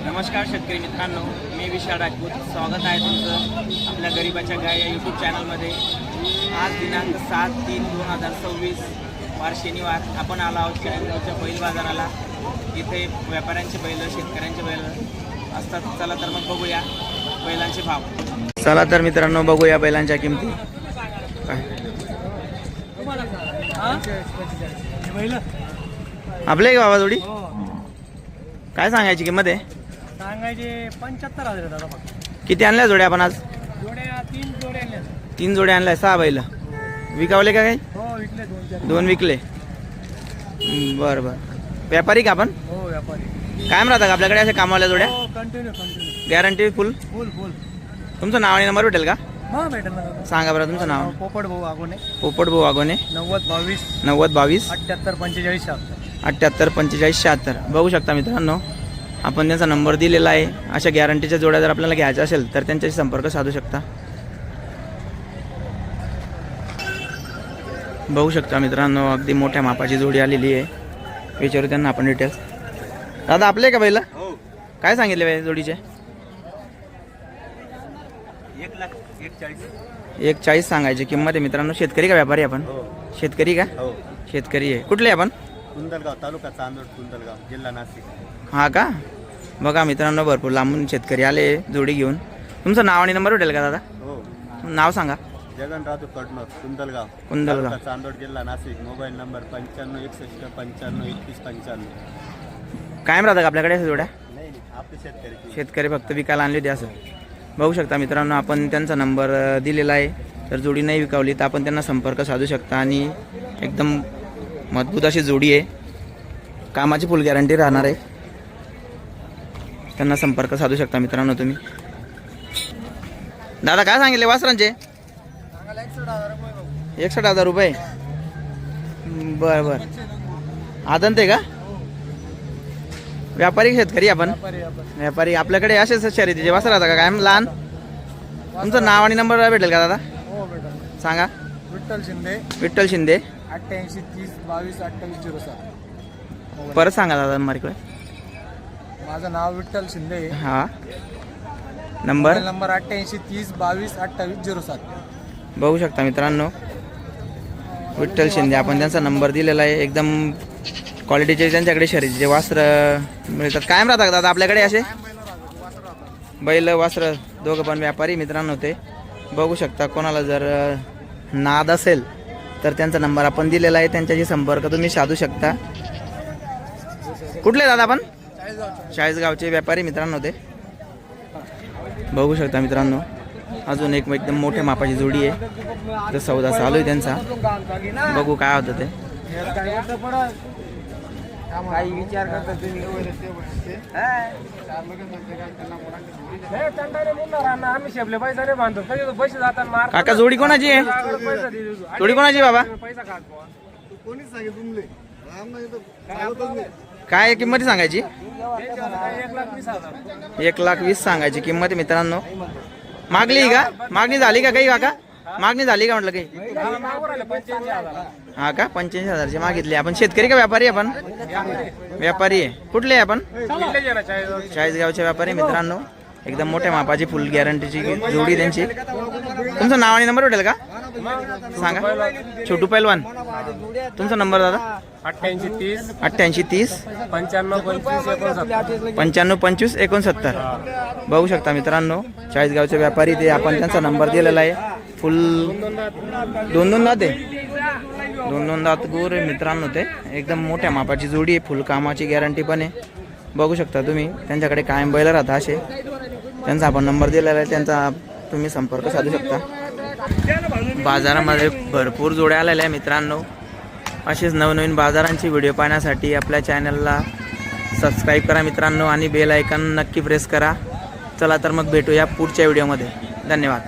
नमस्कार शेतकरी मित्रांनो, मी विशाल राजपूत. स्वागत आहे तुमचं आपल्या गरिबाच्या गाय या यूट्यूब चॅनलमध्ये. आज दिनांक 7/3/2026 वार शनिवार. आपण आलो आहोत चाळीसगावच्या बैल बाजाराला. इथे व्यापाऱ्यांचे बैल, शेतकऱ्यांचे बैल असतात. चला तर मग बघूया बैलांचे भाव. चला तर मित्रांनो बघूया बैलांच्या किमती. आपले का बाबा जोडी काय सांगायची किंमत आहे? सांगायचे 75,000 दादा. फक्त किती आणल्या जोड्या आपण आज? जोड्या 3 जोड्या आणल्या. 3 जोड्या आणल्या. 6 बैल विकावले का काही? हो विकले 2-4. 2 विकले. बरं बरं. व्यापारी का आपण? हो व्यापारी. कायम राहता का आपल्याकडे अशा कामावाल्या जोड्या? हो कंटिन्यू गॅरंटी फुल? फुल. तुमचं नाव आणि नंबर भेटेल का? हा भेटेल ना दादा. सांगा बरं तुमचं नाव. पोपट भाऊ आगोने. पोपट भाऊ आगोने. 90 22 90 22 78 45 76. 78 45 76. बघू शकता मित्रांनो, आपण त्यांचा नंबर दिलेला आहे. अशा गॅरंटीच्या जोड्या जर आपल्याला घ्यायच्या असेल तर त्यांच्याशी संपर्क साधू शकता. बघू शकता मित्रांनो, अगदी मोठ्या मापाची जोडी आलेली आहे. विचारू त्यांना आपण डिटेल्स. दादा आपले का बैल? काय सांगितले बाई जोडीचे? 1,40,000 सांगायची किंमत आहे मित्रांनो. शेतकरी का व्यापारी आपण? शेतकरी का? शेतकरी आहे. कुठले आपण? कुंदलगाव तालुका चांदोड, कुंदलगाव जिल्हा नाशिक. हा का? बघा मित्रांनो, भरपूर लांबून शेतकरी आले जोडी घेऊन. तुमचं नाव आणि नंबर भेटेल का दादा? हो. नाव सांगा. जगन राजू कडनोर, कुंदलगाव कुंदलगाव. चांदोड जिल्हा नाशिक. Mobile number 95 61 95 21 95. कायम राहता का आपल्याकडे जोड्या? नाही आपले शेतकरी. शेतकरी फक्त विकायला आणले होते असं. बघू शकता मित्रांनो, आपण त्यांचा नंबर दिलेला आहे. तर जोडी नाही विकावली तर आपण त्यांना संपर्क साधू शकता. आणि एकदम मजबूत अशी जोडी आहे. कामाची फुल गॅरंटी राहणार आहे. त्यांना संपर्क साधू शकता मित्रांनो तुम्ही. दादा काय सांगितले वासरांचे? 61,000 रुपये. बरं बरं. आदंत आहे का? व्यापारी शेतकरी आपण? व्यापारी. आपल्याकडे असेच शर्यतीचे वासर राहता का काय लहान? तुमचं नाव आणि नंबर भेटेल का दादा? हो भेटेल. सांगा. विठ्ठल शिंदे 88 30 22 28 07. परत सांगा दादा नंबर. माझं नाव विठ्ठल शिंदे. हा नंबर 88 30 22 28 07. बघू शकता मित्रांनो, विठ्ठल शिंदे. आपण त्यांचा नंबर दिलेला आहे. एकदम क्वालिटीचे त्यांच्याकडे शर्यतीचे वास्त्र मिळतात. कायम राहतात दादा आपल्याकडे असे बैल वास्त्र दोघं पण व्यापारी मित्रांनो ते. बघू शकता, कोणाला जर नाद असेल तर त्यांचा नंबर आपण दिलेला आहे. त्यांच्याशी संपर्क तुम्ही साधू शकता. कुठले दादा आपण? चाळीसगावचे व्यापारी मित्रांनो ते. बघू शकता मित्रांनो, अजून एक एकदम मोठ्या मापाची जोडी आहे. तर सौदा चालू आहे त्यांचा. बघू काय होतं ते. काही विचार करता तुम्ही? आम्ही शेपले पैसा नाही बांधतो. पैसे जातात. काका जोडी कोणाची आहे? जोडी कोणाची बाबा? पैसा खात कोणीच सांगितलं काय किंमत सांगायची? 1,20,000. 1,20,000 सांगायची किंमत आहे मित्रांनो. मागली का? मागणी झाली का काही काका? मागणी झाली का म्हटलं काही? हा का? 85,000ची मागितली. आपण शेतकरी का व्यापारी? आपण व्यापारी आहे. कुठले आहे आपण? चाळीसगावचे व्यापारी मित्रांनो. एकदम मोठ्या मापाची फुल गॅरंटीची जोडी त्यांची. तुमचं नाव आणि नंबर भेटेल का? सांगा. छोटू पैलवान. तुमचा नंबर दादा? 88 30 88 30 95 25 95 25 69. बघू शकता मित्रांनो, चाळीसगावचे व्यापारी ते. आपण त्यांचा नंबर दिलेला आहे. फुल 2 दात आहे. 2 दात गोर आहे मित्रांनो ते. एकदम मोठ्या मापाची जोडी आहे. फुल कामाची गॅरंटी पण आहे. बघू शकता तुम्ही, त्यांच्याकडे कायम बैल राहता असे. त्यांचा आपण नंबर दिलेला आहे. त्यांचा तुम्ही संपर्क साधू शकता. बाजारामध्ये भरपूर जोड्या आलेल्या आहे मित्रांनो. असेच नवनवीन बाजारांची व्हिडिओ पाहण्यासाठी आपल्या चॅनलला सबस्क्राईब करा मित्रांनो. आणि बेल आयकॉन नक्की प्रेस करा. चला तर मग भेटूया पुढच्या व्हिडिओमध्ये. धन्यवाद.